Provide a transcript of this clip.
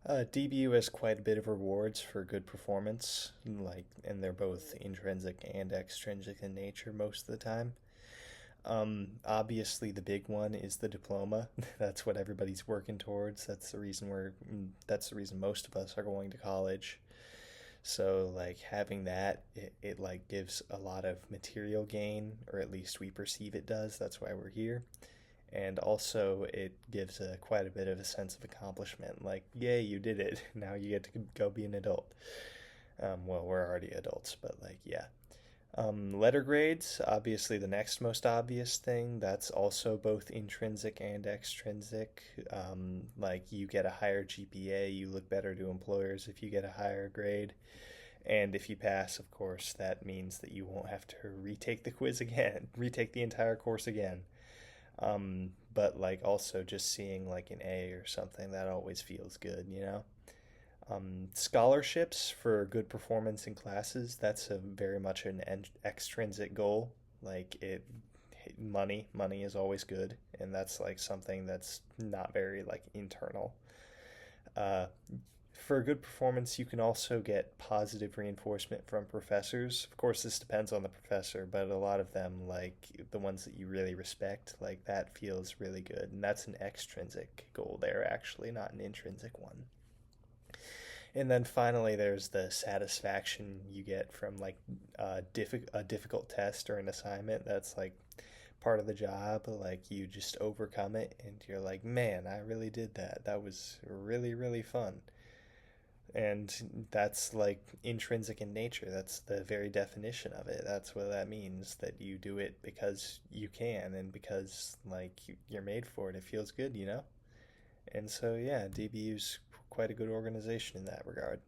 DBU has quite a bit of rewards for good performance, and they're both intrinsic and extrinsic in nature most of the time. Obviously, the big one is the diploma. That's what everybody's working towards. That's the reason most of us are going to college. So, like, having that, it like gives a lot of material gain, or at least we perceive it does. That's why we're here. And also, it gives quite a bit of a sense of accomplishment. Like, yay, you did it. Now you get to go be an adult. Well, we're already adults, but like, yeah. Letter grades, obviously the next most obvious thing. That's also both intrinsic and extrinsic. Like you get a higher GPA, you look better to employers if you get a higher grade. And if you pass, of course, that means that you won't have to retake the quiz again, retake the entire course again. But like also just seeing like an A or something, that always feels good, you know? Scholarships for good performance in classes, that's a very much an extrinsic goal. Like it, money is always good, and that's like something that's not very like internal. Uh, for a good performance, you can also get positive reinforcement from professors. Of course, this depends on the professor, but a lot of them, like the ones that you really respect, like that feels really good. And that's an extrinsic goal there, actually, not an intrinsic one. And then finally, there's the satisfaction you get from like a difficult test or an assignment that's like part of the job. Like you just overcome it, and you're like, man, I really did that. That was really, really fun. And that's like intrinsic in nature. That's the very definition of it. That's what that means, that you do it because you can and because like you're made for it. It feels good, you know? And so, yeah, DBU's quite a good organization in that regard.